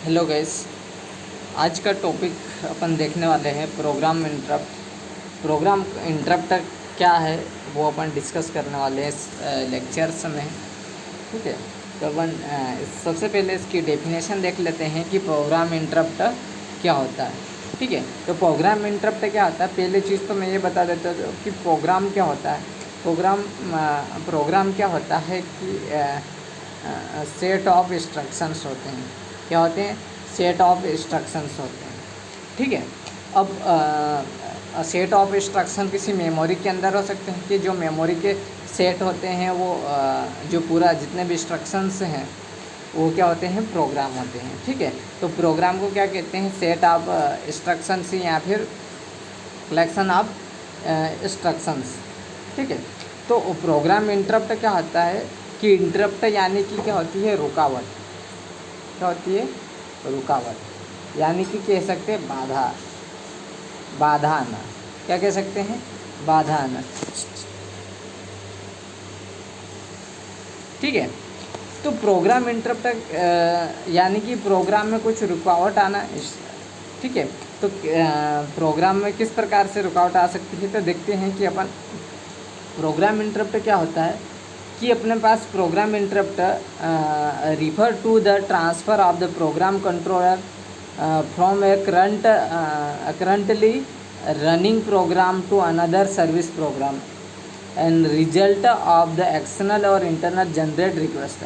Hello guys. आज का topic अपन देखने वाले हैं प्रोग्राम इंटरप्ट। प्रोग्राम इंटरप्ट क्या है वो अपन डिस्कस करने वाले हैं इस लेक्चर्स में। ठीक है, तो अपन सबसे पहले इसकी डेफिनेशन देख लेते हैं कि प्रोग्राम इंटरप्ट क्या होता है। ठीक है, तो प्रोग्राम इंटरप्ट क्या होता है, पहले चीज़ तो मैं ये बता देता हूँ कि प्रोग्राम क्या होता है। प्रोग्राम क्या होता है कि सेट ऑफ इंस्ट्रक्शंस होते हैं। क्या होते हैं? सेट ऑफ इंस्ट्रक्शंस होते हैं। ठीक है, अब सेट ऑफ इंस्ट्रक्शन किसी मेमोरी के अंदर हो सकते हैं कि जो मेमोरी के सेट होते हैं वो जो पूरा जितने भी इंस्ट्रक्शंस हैं वो क्या होते हैं, प्रोग्राम होते हैं। ठीक है, तो प्रोग्राम को क्या कहते हैं, सेट ऑफ इंस्ट्रक्शंस या फिर कलेक्शन ऑफ इंस्ट्रक्शंस। ठीक है, तो प्रोग्राम इंटरप्ट क्या होता है कि इंटरप्ट यानी कि क्या होती है, रुकावट। क्या होती है? रुकावट, यानी कि कह सकते हैं बाधा आना। क्या कह सकते हैं? बाधा आना। ठीक है, तो प्रोग्राम इंटरप्ट यानी कि प्रोग्राम में कुछ रुकावट आना। ठीक है, तो प्रोग्राम में किस प्रकार से रुकावट आ सकती है, तो देखते हैं कि अपन प्रोग्राम इंटरप्ट क्या होता है कि अपने पास program interrupt refer to the transfer of the program controller from a currently running program to another service program and result of the external और इंटरनल जनरेट रिक्वेस्ट।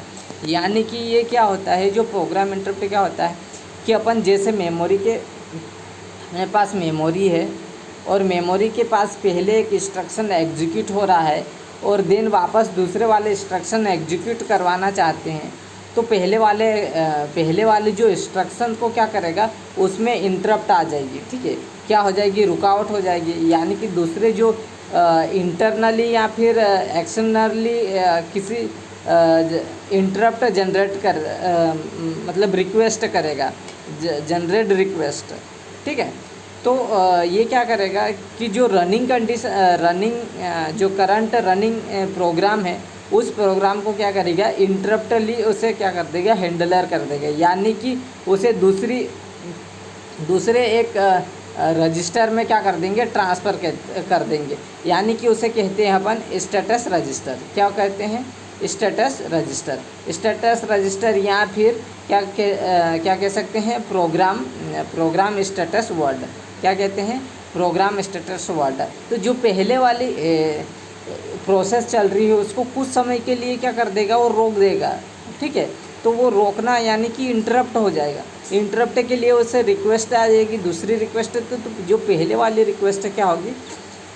यानी कि ये क्या होता है, जो प्रोग्राम इंटरप्ट क्या होता है कि अपन जैसे मेरे पास मेमोरी है और मेमोरी के पास पहले एक इंस्ट्रक्शन एग्जीक्यूट हो रहा है और देन वापस दूसरे वाले इंस्ट्रक्शन एग्जीक्यूट करवाना चाहते हैं, तो पहले वाले जो इंस्ट्रक्शन को क्या करेगा, उसमें इंटरप्ट आ जाएगी। ठीक है, क्या हो जाएगी, रुकावट हो जाएगी। यानी कि दूसरे जो इंटरनली या फिर एक्सटर्नली किसी इंटरप्ट जनरेट मतलब रिक्वेस्ट करेगा, जनरेट रिक्वेस्ट। ठीक है, तो ये क्या करेगा कि जो जो करंट रनिंग प्रोग्राम है उस प्रोग्राम को क्या करेगा, इंटरप्टली उसे क्या कर देगा, हैंडलर कर देगा। यानी कि उसे दूसरे एक रजिस्टर में क्या कर देंगे, ट्रांसफ़र कर देंगे। यानी कि उसे कहते हैं अपन स्टेटस रजिस्टर। क्या कहते हैं? स्टेटस रजिस्टर या फिर क्या कह सकते हैं, प्रोग्राम स्टेटस वर्ड। क्या कहते हैं? Program status word. तो जो पहले वाली प्रोसेस चल रही है उसको कुछ समय के लिए क्या कर देगा, वो रोक देगा। ठीक है, तो वो रोकना यानी कि इंटरप्ट हो जाएगा। इंटरप्ट के लिए उसे रिक्वेस्ट आ जाएगी, दूसरी रिक्वेस्ट। तो जो पहले वाली रिक्वेस्ट क्या होगी,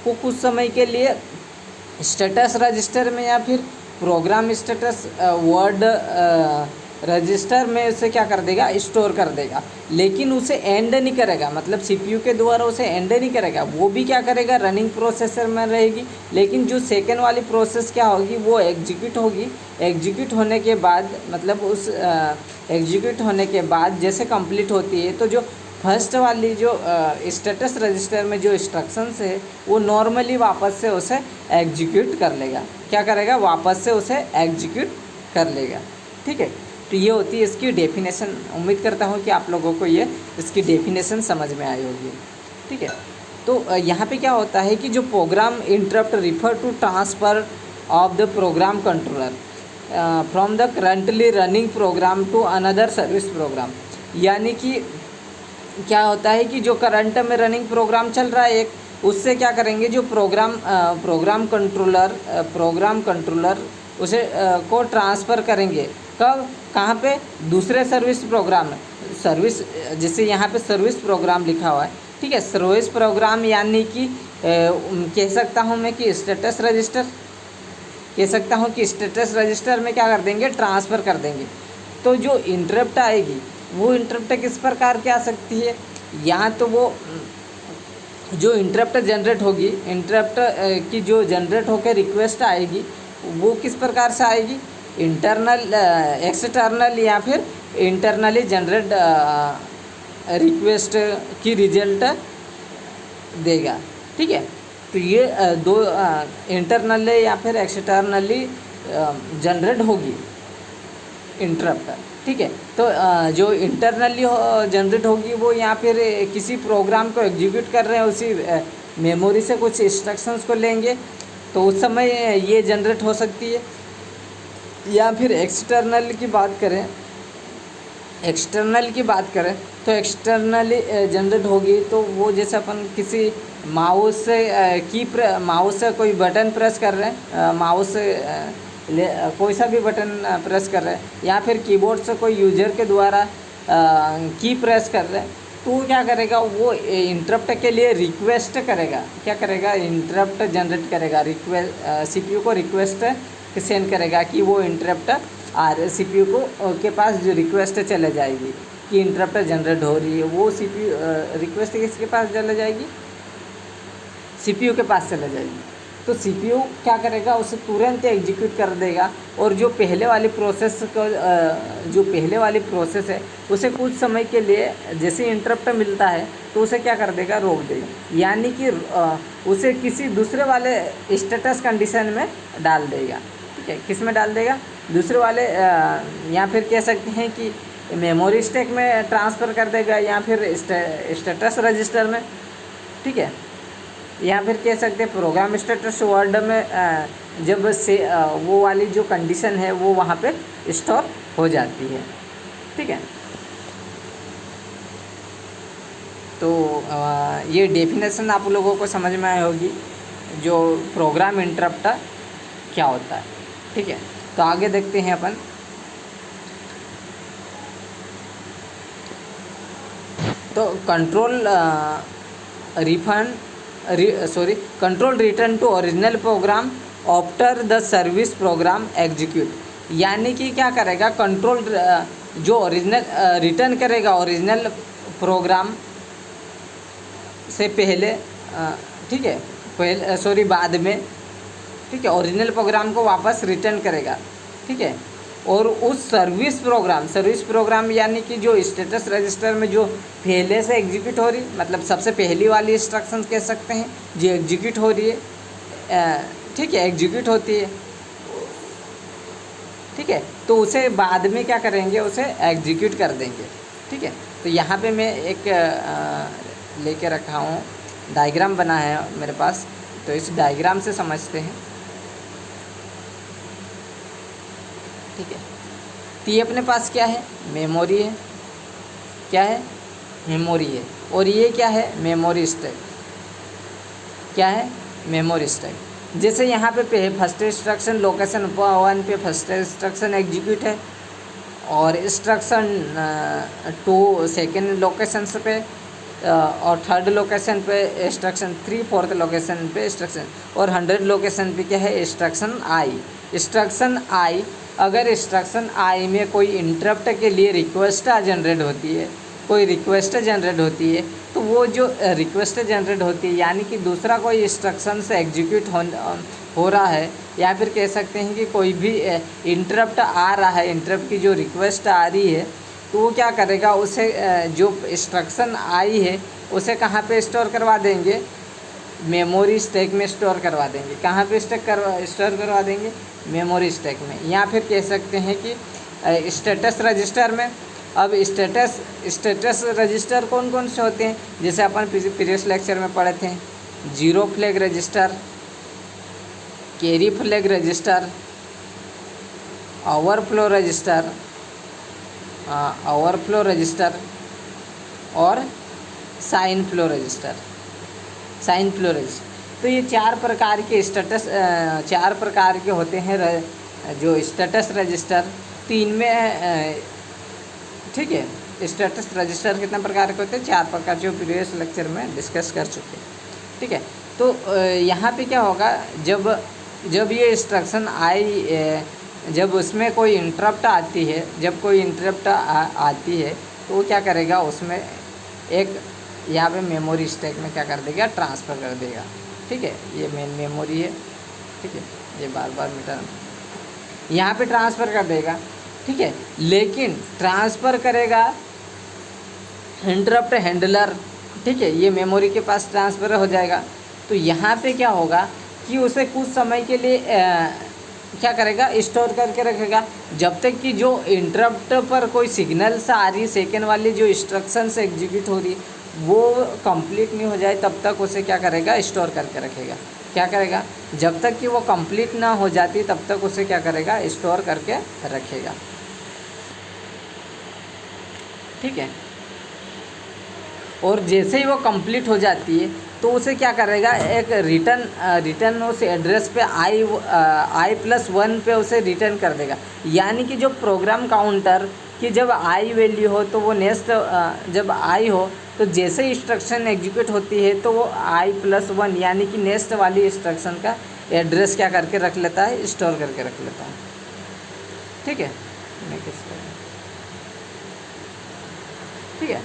वो कुछ समय के लिए स्टेटस रजिस्टर में या फिर प्रोग्राम स्टेटस वर्ड रजिस्टर में उसे क्या कर देगा, स्टोर कर देगा। लेकिन उसे एंड नहीं करेगा, मतलब सीपीयू के द्वारा उसे एंड नहीं करेगा। वो भी क्या करेगा, रनिंग प्रोसेसर में रहेगी। लेकिन जो सेकेंड वाली प्रोसेस क्या होगी, वो एग्जीक्यूट होगी। एग्जीक्यूट होने के बाद मतलब उस एग्जीक्यूट होने के बाद जैसे कंप्लीट होती है, तो जो फर्स्ट वाली जो स्टेटस रजिस्टर में जो इंस्ट्रक्शंस है वो नॉर्मली वापस से उसे एग्जीक्यूट कर लेगा। क्या करेगा, वापस से उसे एग्जीक्यूट कर लेगा। ठीक है, तो ये होती है इसकी डेफिनेशन। उम्मीद करता हूँ कि आप लोगों को ये इसकी डेफिनेशन समझ में आई होगी। ठीक है, तो यहाँ पे क्या होता है कि जो program interrupt refer to transfer of the program controller from the currently running program to another service program. यानी कि क्या होता है कि जो करंट में रनिंग प्रोग्राम चल रहा है एक, उससे क्या करेंगे, जो प्रोग्राम कंट्रोलर उसे को ट्रांसफ़र करेंगे। कब, कहाँ पे, दूसरे सर्विस प्रोग्राम में। सर्विस जैसे यहाँ पे सर्विस प्रोग्राम लिखा हुआ है। ठीक है, सर्विस प्रोग्राम यानी कि कह सकता हूँ मैं कि स्टेटस रजिस्टर, कह सकता हूँ कि स्टेटस रजिस्टर में क्या कर देंगे, ट्रांसफ़र कर देंगे। तो जो इंटरप्ट आएगी वो इंटरप्ट किस प्रकार की आ सकती है, या तो वो जो इंटरप्ट जनरेट होगी, इंटरप्ट की जो जनरेट होकर रिक्वेस्ट आएगी वो किस प्रकार से आएगी, इंटरनल एक्सटर्नल या फिर इंटरनली जनरेट रिक्वेस्ट की रिजल्ट देगा। ठीक है, तो ये दो इंटरनली या फिर एक्सटर्नली जनरेट होगी इंटरप्ट। ठीक है। तो जो इंटरनली जनरेट होगी वो यहाँ फिर किसी प्रोग्राम को एग्जीक्यूट कर रहे हैं, उसी मेमोरी से कुछ इंस्ट्रक्शंस को लेंगे, तो उस समय ये जनरेट हो सकती है। या फिर एक्सटर्नल की बात करें, तो एक्सटर्नली जनरेट होगी तो वो जैसे अपन किसी माउस से माउस से कोई बटन प्रेस कर रहे हैं, माउस से कोई सा भी बटन प्रेस कर रहे हैं, या फिर कीबोर्ड से कोई यूजर के द्वारा की प्रेस कर रहे हैं, तो वो क्या करेगा, वो इंटरप्ट के लिए रिक्वेस्ट करेगा। क्या करेगा, इंटरप्ट जनरेट करेगा, सीपीयू को रिक्वेस्ट सेंड करेगा कि वो इंटरप्ट सीपीयू को के पास जो रिक्वेस्ट चले जाएगी कि इंटरप्ट जनरेट हो रही है, वो सीपीयू रिक्वेस्ट किसके पास चले जाएगी, सीपीयू के पास चले जाएगी। तो सीपीयू क्या करेगा, उसे तुरंत एग्जीक्यूट कर देगा, और जो पहले वाली प्रोसेस है उसे कुछ समय के लिए जैसे इंटरप्ट मिलता है तो उसे क्या कर देगा, रोक देगा, यानी कि उसे किसी दूसरे वाले स्टेटस कंडीशन में डाल देगा। ठीक है, किस में डाल देगा, दूसरे वाले, या फिर कह सकते हैं कि मेमोरी स्टैक में ट्रांसफ़र कर देगा, या फिर स्टेटस रजिस्टर में। ठीक है, या फिर कह सकते हैं प्रोग्राम स्टेटस वर्ड में जब से वो वाली जो कंडीशन है वो वहाँ पे स्टोर हो जाती है। ठीक है, तो ये डेफिनेशन आप लोगों को समझ में आई होगी जो प्रोग्राम इंटरप्ट क्या होता है। ठीक है, तो आगे देखते हैं अपन। तो control return to original program after the service program execute, यानी कि क्या करेगा, कंट्रोल जो ओरिजिनल रिटर्न करेगा ओरिजिनल प्रोग्राम से पहले, ठीक है, बाद में। ठीक है, ओरिजिनल प्रोग्राम को वापस रिटर्न करेगा। ठीक है, और उस सर्विस प्रोग्राम यानी कि जो स्टेटस रजिस्टर में जो पहले से एग्जीक्यूट हो रही, मतलब सबसे पहली वाली इंस्ट्रक्शन कह सकते हैं जो एग्जीक्यूट हो रही है, ठीक है, एग्जीक्यूट होती है। ठीक है, तो उसे बाद में क्या करेंगे, उसे एग्जीक्यूट कर देंगे। ठीक है, तो यहाँ पे मैं एक लेके रखा हूँ, डायग्राम बना है मेरे पास, तो इस डायग्राम से समझते हैं। ठीक है, तो ये अपने पास क्या है, मेमोरी है, क्या है, मेमोरी है, और ये क्या है, मेमोरी स्टैक। क्या है, मेमोरी स्टैक। जैसे यहाँ पे फर्स्ट इंस्ट्रक्शन लोकेशन 1 पे फर्स्ट इंस्ट्रक्शन एग्जीक्यूट है, और इंस्ट्रक्शन 2 सेकेंड लोकेशन पे, और थर्ड लोकेशन पे इंस्ट्रक्शन 3, फोर्थ लोकेशन पे इंस्ट्रक्शन, और 100 लोकेशन पे क्या है, इंस्ट्रक्शन आई। अगर इंस्ट्रक्शन आई में कोई इंटरप्ट के लिए रिक्वेस्ट जनरेट होती है, तो वो जो रिक्वेस्ट जनरेट होती है, यानी कि दूसरा कोई इंस्ट्रक्शन से एग्जीक्यूट हो रहा है, या फिर कह सकते हैं कि कोई भी इंटरप्ट आ रहा है, इंटरप्ट की जो रिक्वेस्ट आ रही है, तो वो क्या करेगा, उसे जो इंस्ट्रक्शन आई है उसे कहाँ पे स्टोर करवा देंगे, मेमोरी स्टैक में स्टोर करवा देंगे। कहाँ पे स्टोर करवा देंगे, मेमोरी स्टैक में, या फिर कह सकते हैं कि स्टेटस रजिस्टर में। अब स्टेटस रजिस्टर कौन कौन से होते हैं, जैसे अपन प्रीवियस लेक्चर में पढ़े थे, zero flag register, carry flag register, overflow register और साइन फ्लो रजिस्टर। तो ये 4 प्रकार के होते हैं जो स्टेटस रजिस्टर। 3 में, ठीक है, स्टेटस रजिस्टर कितने प्रकार के होते हैं, 4 प्रकार, जो प्रीवियस लेक्चर में डिस्कस कर चुके हैं। ठीक है, तो यहाँ पे क्या होगा, जब ये इंस्ट्रक्शन आई, जब उसमें कोई इंटरप्ट आती है, आती है तो वो क्या करेगा, उसमें एक यहाँ पे मेमोरी स्टैक में क्या कर देगा, ट्रांसफ़र कर देगा। ठीक है, ये मेन मेमोरी है। ठीक है, ये बार मिटा, यहाँ पे ट्रांसफ़र कर देगा। ठीक है, लेकिन ट्रांसफ़र करेगा इंटरप्ट हैंडलर। ठीक है, ये मेमोरी के पास ट्रांसफ़र हो जाएगा। तो यहाँ पे क्या होगा कि उसे कुछ समय के लिए क्या करेगा, स्टोर करके रखेगा। जब तक कि जो इंटरप्ट पर कोई सिग्नल्स आ रही, सेकेंड वाली जो इंस्ट्रक्शंस एग्जीक्यूट हो रही वो कंप्लीट नहीं हो जाए, तब तक उसे क्या करेगा, स्टोर करके रखेगा। क्या करेगा, जब तक कि वो कंप्लीट ना हो जाती तब तक उसे क्या करेगा, स्टोर करके रखेगा। ठीक है। और जैसे ही वो कंप्लीट हो जाती है तो उसे क्या करेगा, एक रिटर्न उस एड्रेस पे i+1 पे उसे रिटर्न कर देगा। यानी कि जो प्रोग्राम काउंटर की जब i वैल्यू हो तो वो नेक्स्ट, जब i हो तो जैसे ही इंस्ट्रक्शन एग्जीक्यूट होती है तो वो i+1 यानी कि नेक्स्ट वाली इंस्ट्रक्शन का एड्रेस क्या करके रख लेता है, स्टोर करके रख लेता है। ठीक है, ठीक है।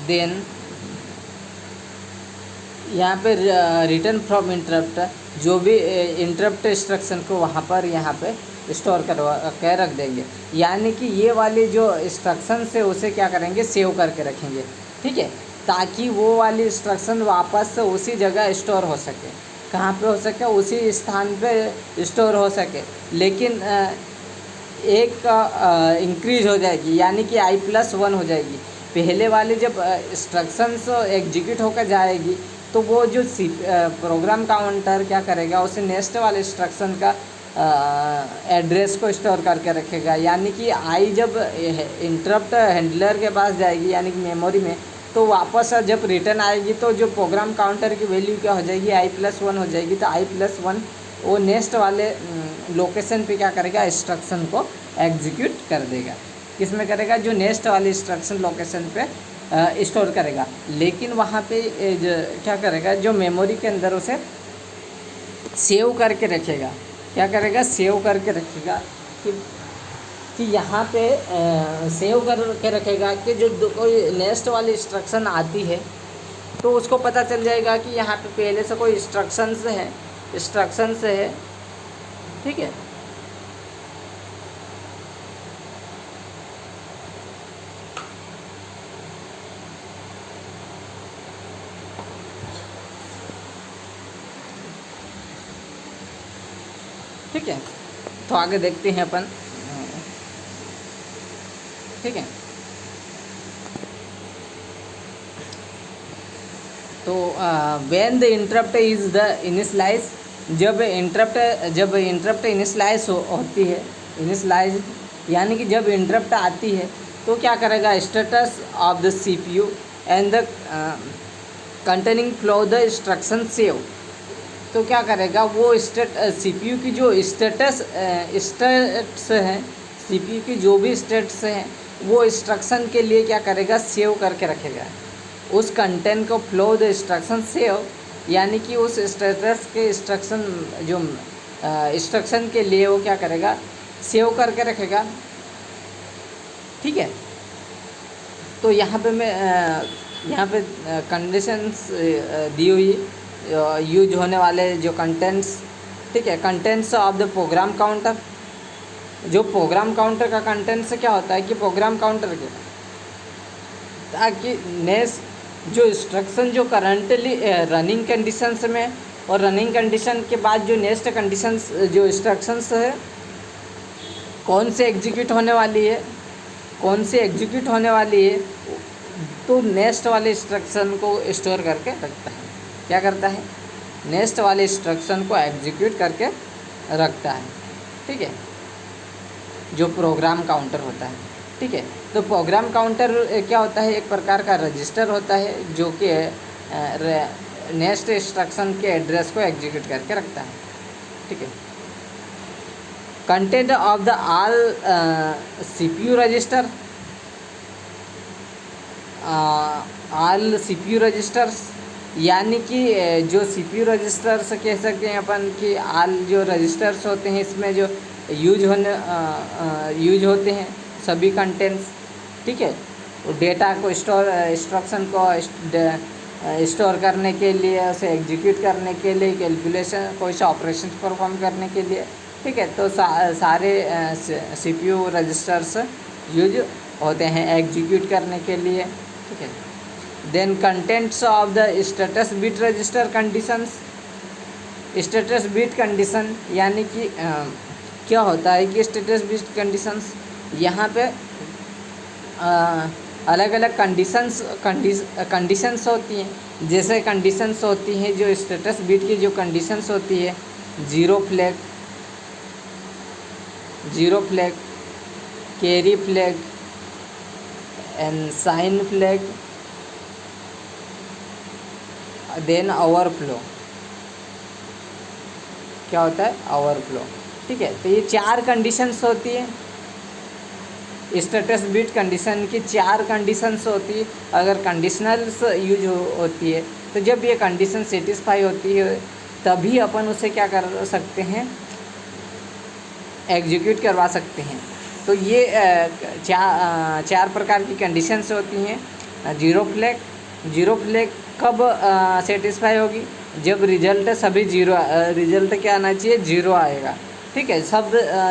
देन यहाँ पे रिटर्न फ्रॉम इंटरप्ट, जो भी इंटरप्ट इंस्ट्रक्शन को वहाँ पर यहाँ पे स्टोर करवा के रख देंगे। यानी कि ये वाली जो इंस्ट्रक्शन है उसे क्या करेंगे, सेव करके रखेंगे। ठीक है, ताकि वो वाली इंस्ट्रक्शन वापस से उसी जगह स्टोर हो सके। कहाँ पे हो सके, उसी स्थान पे स्टोर हो सके। लेकिन एक इंक्रीज हो जाएगी, यानी कि i+1 हो जाएगी। पहले वाले जब इंस्ट्रक्शंस एग्जीक्यूट होकर जाएगी तो वो जो प्रोग्राम काउंटर क्या करेगा, उसे नेक्स्ट वाले इंस्ट्रक्शन का एड्रेस को स्टोर करके रखेगा। यानी कि आई जब इंटरप्ट हैंडलर के पास जाएगी यानी कि मेमोरी में, तो वापस जब रिटर्न आएगी तो जो प्रोग्राम काउंटर की वैल्यू क्या हो जाएगी, i+1 हो जाएगी। तो i+1 वो नेक्स्ट वाले लोकेशन पे क्या करेगा, इंस्ट्रक्शन को एग्जीक्यूट कर देगा। किस में करेगा, जो नेक्स्ट वाले इंस्ट्रक्शन लोकेशन पे स्टोर करेगा। लेकिन वहाँ पे क्या करेगा, जो मेमोरी के अंदर उसे सेव करके रखेगा। क्या करेगा, सेव करके रखेगा कि यहाँ पे सेव करके रखेगा कि जो कोई नेक्स्ट वाली इंस्ट्रक्शन आती है तो उसको पता चल जाएगा कि यहाँ पे पहले से कोई इंस्ट्रक्शंस है। ठीक है, ठीक है। तो आगे देखते हैं अपन। ठीक है, तो when the interrupt is the initialize, जब इंटरप्ट इनिशियलाइज होती है, इनिशियलाइज यानी कि जब इंटरप्ट आती है तो क्या करेगा, status of the CPU and the containing flow the instruction save. तो क्या करेगा, वो सीपीयू की जो स्टेट्स हैं, सीपीयू की जो भी स्टेट्स हैं वो इंस्ट्रक्शन के लिए क्या करेगा, सेव करके रखेगा। उस कंटेंट को फ्लो द इंस्ट्रक्शन सेव, यानी कि उस स्टेटस के इंस्ट्रक्शन जो इंस्ट्रक्शन के लिए वो क्या करेगा, सेव करके रखेगा। ठीक है, तो यहाँ पे मैं यहाँ पे कंडीशंस दी हुई यूज होने वाले जो कंटेंट्स। ठीक है, contents of the program counter. जो प्रोग्राम काउंटर का कंटेंट्स क्या होता है कि प्रोग्राम काउंटर के ताकि नेक्स्ट जो इंस्ट्रक्शन जो करंटली रनिंग कंडीशंस में और रनिंग कंडीशन के बाद जो नेक्स्ट कंडीशंस जो इंस्ट्रक्शंस है कौन से एग्जीक्यूट होने वाली है, तो नेक्स्ट वाले इंस्ट्रक्शन को स्टोर करके रखता है। क्या करता है, नेक्स्ट वाले इंस्ट्रक्शन को एग्जीक्यूट करके रखता है। ठीक है, जो प्रोग्राम काउंटर होता है। ठीक है, तो प्रोग्राम काउंटर क्या होता है, एक प्रकार का रजिस्टर होता है जो कि नेक्स्ट इंस्ट्रक्शन के एड्रेस को एग्जीक्यूट करके रखता है। ठीक है, content of the all CPU register, all CPU registers, यानी कि जो सीपीयू रजिस्टर्स कह सकते हैं अपन कि ऑल जो रजिस्टर्स होते हैं इसमें जो यूज होते हैं सभी कंटेंट्स। ठीक है, डेटा को इंस्ट्रक्शन को स्टोर करने के लिए, उसे एग्जीक्यूट करने के लिए, कैलकुलेशन कोई सा ऑपरेशन परफॉर्म करने के लिए ठीक है। तो सारे CPU रजिस्टर्स यूज होते हैं एग्जीक्यूट करने के लिए। ठीक है। Then contents of the status bit register conditions. Status bit condition यानी कि क्या होता है कि स्टेटस बिट कंडीशंस यहाँ पे अलग अलग कंडीशंस होती हैं। जैसे कंडीशंस होती हैं जो स्टेटस बिट की जो कंडीशंस होती है, zero flag, carry flag and sign flag, then overflow. क्या होता है? ओवरफ्लो। ठीक है। तो ये 4 कंडीशंस होती है। स्टेटस बिट कंडीशन की 4 कंडीशंस होती है। अगर कंडीशनल्स यूज होती है तो जब ये कंडीशन सेटिस्फाई होती है तभी अपन उसे क्या कर सकते हैं? एग्जीक्यूट करवा सकते हैं। तो ये 4 प्रकार की कंडीशंस होती हैं। ज़ीरो फ्लैग कब सेटिस्फाई होगी? जब रिजल्ट सभी रिजल्ट क्या आना चाहिए? 0 आएगा। ठीक है।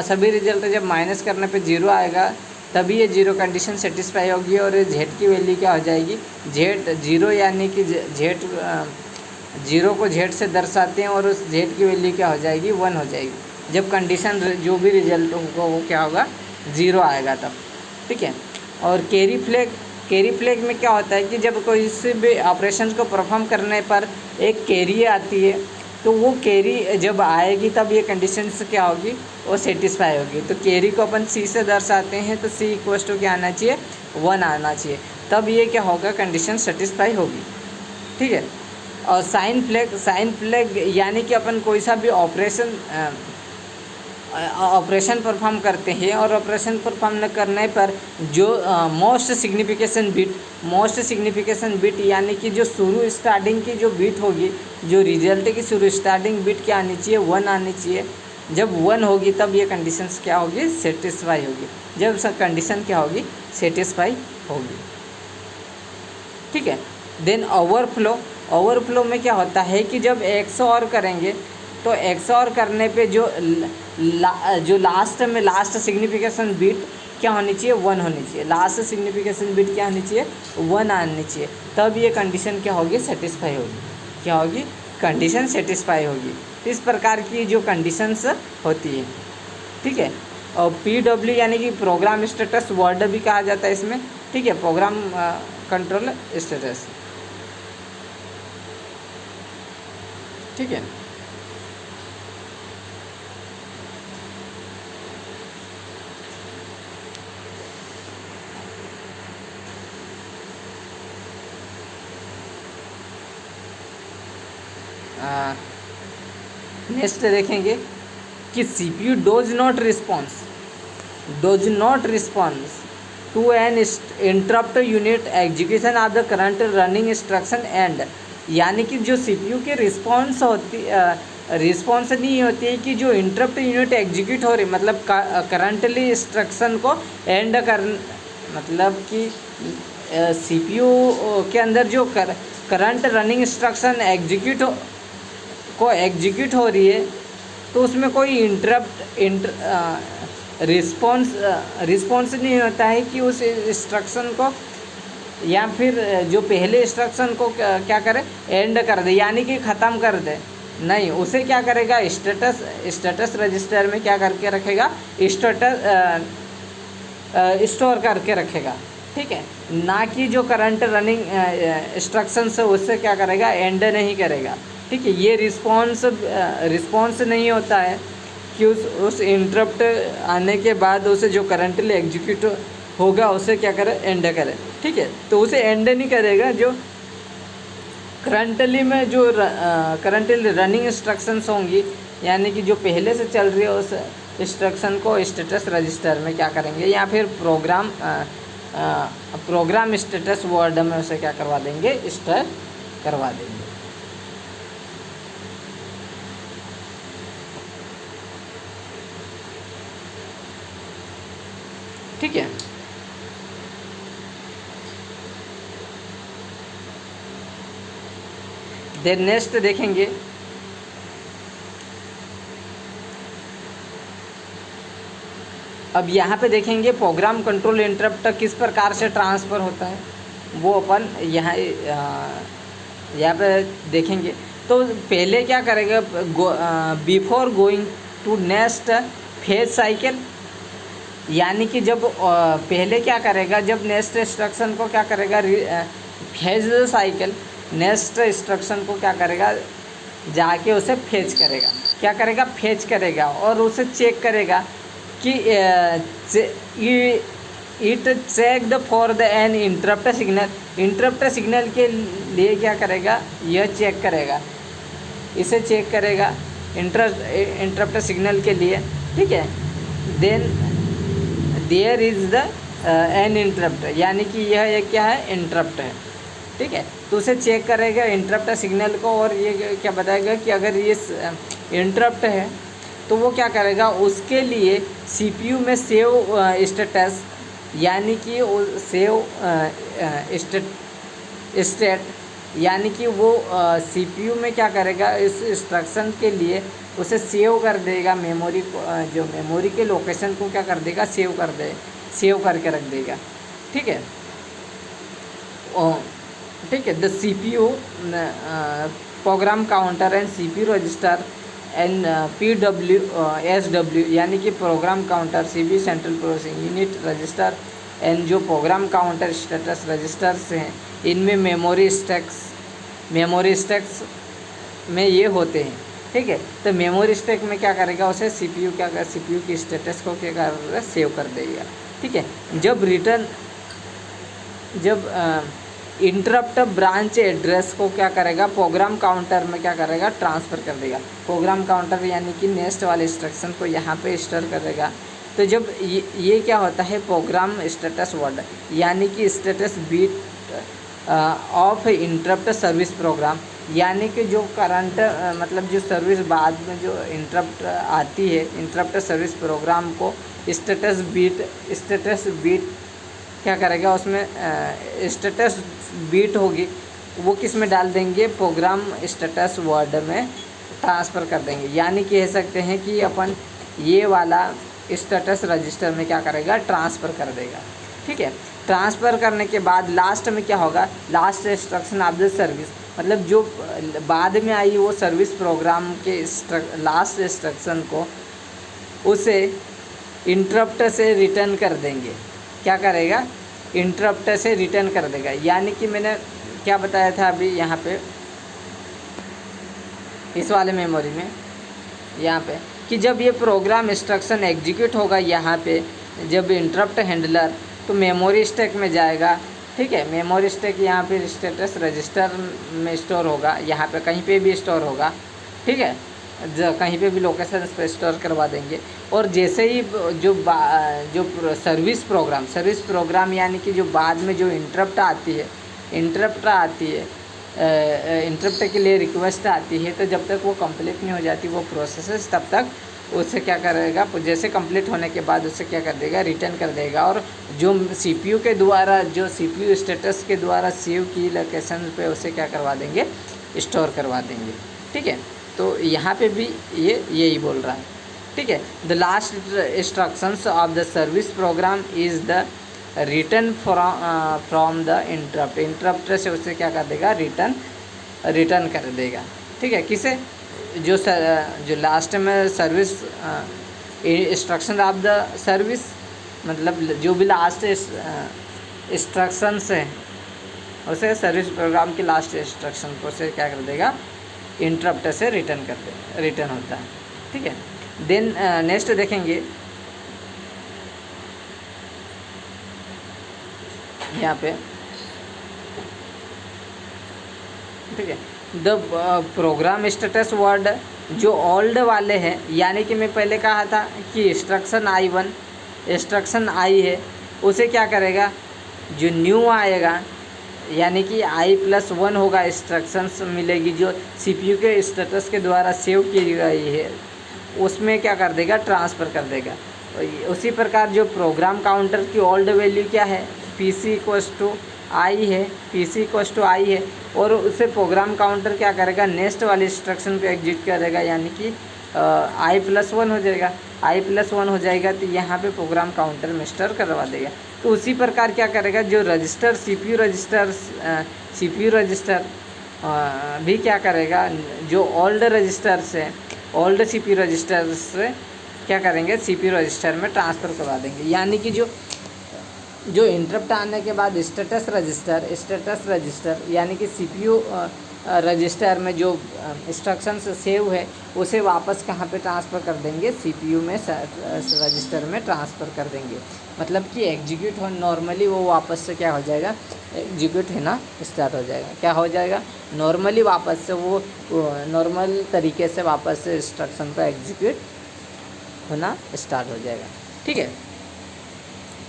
सभी रिजल्ट जब माइनस करने पे 0 आएगा तभी ये 0 कंडीशन सेटिस्फाई होगी और जेड की वैल्यू क्या हो जाएगी? जेड 0, यानी कि जेड 0 को जेड से दर्शाते हैं और उस जेड की वैल्यू क्या हो जाएगी? 1 हो जाएगी। जब कंडीशन जो भी रिजल्ट होगा वो क्या होगा? 0 आएगा तब। ठीक है। और कैरी फ्लैग में क्या होता है कि जब कोई से भी ऑपरेशन को परफॉर्म करने पर एक कैरी आती है तो वो कैरी जब आएगी तब ये कंडीशंस क्या होगी? वो सेटिस्फाई होगी। तो कैरी को अपन सी से दर्शाते हैं तो सी इक्वल टू क्या आना चाहिए? 1 आना चाहिए। तब ये क्या होगा? कंडीशन सेटिस्फाई होगी। ठीक है। और साइन फ्लैग यानी कि अपन कोई सा भी ऑपरेशन परफॉर्म करते हैं और ऑपरेशन परफॉर्म न करने पर जो मोस्ट सिग्निफिकेशन बिट यानी कि जो शुरू स्टार्टिंग की जो बिट होगी, जो रिजल्ट की शुरू स्टार्टिंग बिट क्या आनी चाहिए? 1 आनी चाहिए। जब 1 होगी तब ये कंडीशंस क्या होगी? सेटिस्फाई होगी। जब कंडीशन क्या होगी? सेटिस्फाई होगी। ठीक है। देन ओवरफ्लो में क्या होता है कि जब XOR करेंगे तो XOR करने पे जो लास्ट सिग्निफिकेशन बिट क्या होनी चाहिए? 1 होनी चाहिए। लास्ट सिग्निफिकेशन बिट क्या होनी चाहिए? 1 आनी चाहिए। तब ये कंडीशन क्या होगी? सेटिस्फाई होगी। क्या होगी? कंडीशन सेटिस्फाई होगी। इस प्रकार की जो कंडीशंस होती है। ठीक है। और PW यानी कि प्रोग्राम स्टेटस वर्ड भी कहा जाता है इसमें। ठीक है। Program control status. ठीक है। नेक्स्ट देखेंगे कि CPU does not response to an interrupt unit execution of the current running instruction and, यानी कि जो CPU की रिस्पॉन्स नहीं होती है कि जो इंटरप्ट यूनिट एग्जीक्यूट हो रही, मतलब करंटली इंस्ट्रक्शन को एंड कर, मतलब कि CPU के अंदर जो करंट रनिंग इंस्ट्रक्शन एग्जीक्यूट हो रही है तो उसमें कोई रिस्पॉन्स नहीं होता है कि उस इंस्ट्रक्शन को या फिर जो पहले इंस्ट्रक्शन को क्या करे? एंड कर दे, यानी कि ख़त्म कर दे। नहीं, उसे क्या करेगा? स्टेटस रजिस्टर में क्या करके रखेगा? स्टोर करके रखेगा। ठीक है। ना कि जो करंट रनिंग इंस्ट्रक्शंस है उससे क्या करेगा? एंड नहीं करेगा। ठीक है। ये रिस्पॉन्स नहीं होता है कि उस इंटरप्ट आने के बाद उसे जो करंटली एग्जीक्यूट होगा उसे क्या करे? एंड करे। ठीक है। तो उसे एंड नहीं करेगा। जो करंटली रनिंग इंस्ट्रक्शंस होंगी, यानी कि जो पहले से चल रही है उस इंस्ट्रक्शन को स्टेटस रजिस्टर में क्या करेंगे, या फिर प्रोग्राम स्टेटस वर्ड में उसे क्या करवा देंगे? स्टोर करवा देंगे। ठीक है। देन नेक्स्ट देखेंगे अब यहाँ पे देखेंगे प्रोग्राम कंट्रोल इंटरप्ट किस प्रकार से ट्रांसफ़र होता है, वो अपन यहाँ पे देखेंगे। तो पहले क्या करेगा, before going to next phase cycle, यानी कि जब पहले क्या करेगा, जब नेक्स्ट इंस्ट्रक्शन को क्या करेगा, फेज साइकिल, नेक्स्ट इंस्ट्रक्शन को क्या करेगा, जाके उसे फेच करेगा, क्या करेगा, फेच करेगा और उसे चेक करेगा कि it check the for the an interrupt signal, interrupt signal के लिए क्या करेगा, यह चेक करेगा, इसे चेक करेगा इंटरप्ट सिग्नल के लिए, ठीक है। Then there is the an interrupt, यानी कि यह एक क्या है, इंटरप्ट है, ठीक है। तो उसे चेक करेगा इंटरप्ट सिग्नल को, और ये क्या बताएगा कि अगर ये इंटरप्ट है तो वो क्या करेगा, उसके लिए सीपीयू में सेव स्टेटस, यानी कि सेव स्टेट, यानी कि वो सीपीयू में क्या करेगा, इस इंस्ट्रक्शन के लिए उसे सेव कर देगा, मेमोरी को, जो मेमोरी के लोकेशन को क्या कर देगा, सेव करके रख देगा, ठीक है। ठीक है, the CPU program counter and CPU register and PWSW, यानी कि program counter, CPU central processing unit register and जो प्रोग्राम काउंटर स्टेटस रजिस्टर्स हैं, इनमें मेमोरी स्टैक्स में ये होते हैं, ठीक है। तो मेमोरी स्टैक में क्या करेगा, उसे सीपीयू की स्टेटस को क्या करेगा, सेव कर देगा, ठीक है। जब इंटरप्ट ब्रांच एड्रेस को क्या करेगा, प्रोग्राम काउंटर में क्या करेगा, ट्रांसफ़र कर देगा। प्रोग्राम काउंटर यानी कि नेक्स्ट वाले इंस्ट्रक्शन को यहाँ पे स्टोर करेगा। तो जब ये क्या होता है, प्रोग्राम स्टेटस वर्ड, यानी कि status bit of interrupt service program, यानी कि जो करंट मतलब जो सर्विस बाद में जो इंटरप्ट आती है, इंटरप्ट सर्विस प्रोग्राम को स्टेटस बीट क्या करेगा, उसमें स्टेटस बीट होगी, वो किस में डाल देंगे, प्रोग्राम स्टेटस वर्ड में ट्रांसफ़र कर देंगे। यानी कह सकते हैं कि अपन ये वाला स्टेटस रजिस्टर में क्या करेगा, ट्रांसफ़र कर देगा, ठीक है। ट्रांसफ़र करने के बाद लास्ट में क्या होगा, last instruction of the service, मतलब जो बाद में आई वो सर्विस प्रोग्राम के लास्ट इंस्ट्रक्शन को उसे इंटरप्ट से रिटर्न कर देंगे। क्या करेगा, इंटरप्ट से रिटर्न कर देगा। यानी कि मैंने क्या बताया था अभी यहाँ पे इस वाले मेमोरी में, यहाँ पे कि जब ये प्रोग्राम इंस्ट्रक्शन एग्जीक्यूट होगा, यहाँ पे जब इंटरप्ट हैंडलर तो मेमोरी स्टैक में जाएगा, ठीक है। मेमोरी स्टैक यहाँ पे स्टेटस रजिस्टर में स्टोर होगा, यहाँ पे कहीं पे भी स्टोर होगा, ठीक है, कहीं पे भी लोकेशन पे स्टोर करवा देंगे। और जैसे ही जो सर्विस प्रोग्राम यानी कि जो बाद में जो इंटरप्ट आती है, इंटरप्ट के लिए रिक्वेस्ट आती है, तो जब तक वो कंप्लीट नहीं हो जाती वो प्रोसेस, तब तक उसे क्या करेगा, जैसे कंप्लीट होने के बाद उसे क्या कर देगा, रिटर्न कर देगा। और जो सीपीयू के द्वारा, जो सीपीयू स्टेटस के द्वारा सेव की लोकेशन पे उसे क्या करवा देंगे, स्टोर करवा देंगे, ठीक है। तो यहाँ पे भी ये यही बोल रहा है, ठीक है। The last instructions of the service program is the return from the interrupt से उसे क्या कर देगा, रिटर्न कर देगा, ठीक है। किसे, जो लास्ट में service instruction of the service, मतलब जो भी लास्ट इंस्ट्रक्शंस है उसे सर्विस प्रोग्राम के लास्ट इंस्ट्रक्शन को से क्या कर देगा, इंटरप्ट से रिटर्न होता है, ठीक है। देन नेक्स्ट देखेंगे यहाँ पे, ठीक है। द प्रोग्राम स्टेटस वर्ड जो ओल्ड वाले हैं, यानी कि मैं पहले कहा था कि इंस्ट्रक्शन आई है, उसे क्या करेगा, जो न्यू आएगा यानी कि i+1 होगा, इंस्ट्रक्शंस मिलेगी जो सीपीयू के स्टेटस के द्वारा सेव की गई है, उसमें क्या कर देगा, ट्रांसफ़र कर देगा। उसी प्रकार जो प्रोग्राम काउंटर की ओल्ड वैल्यू क्या है, PC=i है, और उसे प्रोग्राम काउंटर क्या करेगा, नेक्स्ट वाले इंस्ट्रक्शन पे एग्जीक्यूट करेगा, यानी कि i+1 हो जाएगा। i+1 हो जाएगा तो यहाँ पे प्रोग्राम काउंटर में स्टोर करवा देगा। तो उसी प्रकार क्या करेगा, जो रजिस्टर सीपीयू रजिस्टर भी क्या करेगा, जो ओल्ड रजिस्टर्स है, ओल्ड सीपीयू रजिस्टर्स से क्या करेंगे, सीपीयू रजिस्टर में ट्रांसफ़र करवा देंगे। यानी कि जो इंटरप्ट आने के बाद स्टेटस रजिस्टर यानी कि सीपीयू रजिस्टर में जो इंस्ट्रक्शंस सेव है उसे वापस कहाँ पे ट्रांसफ़र कर देंगे, सीपीयू में रजिस्टर में ट्रांसफ़र कर देंगे। मतलब कि एग्जीक्यूट हो नॉर्मली वो वापस से क्या हो जाएगा, एग्जीक्यूट है ना स्टार्ट हो जाएगा। क्या हो जाएगा, नॉर्मली वापस से वो नॉर्मल तरीके से वापस से इंस्ट्रक्शन को एग्जीक्यूट होना स्टार्ट हो जाएगा। ठीक है,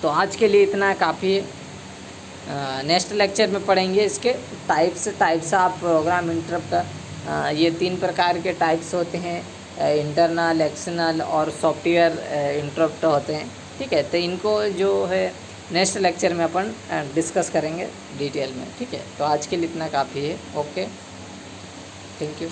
तो आज के लिए इतना काफ़ी है। नेक्स्ट लेक्चर में पढ़ेंगे इसके टाइप्स ऑफ प्रोग्राम इंटरप्ट। ये 3 प्रकार के टाइप्स होते हैं, इंटरनल, एक्सटर्नल और सॉफ्टवेयर इंटरप्ट होते हैं। ठीक है, तो इनको जो है नेक्स्ट लेक्चर में अपन डिस्कस करेंगे डिटेल में। ठीक है, तो आज के लिए इतना काफ़ी है। Okay, thank you.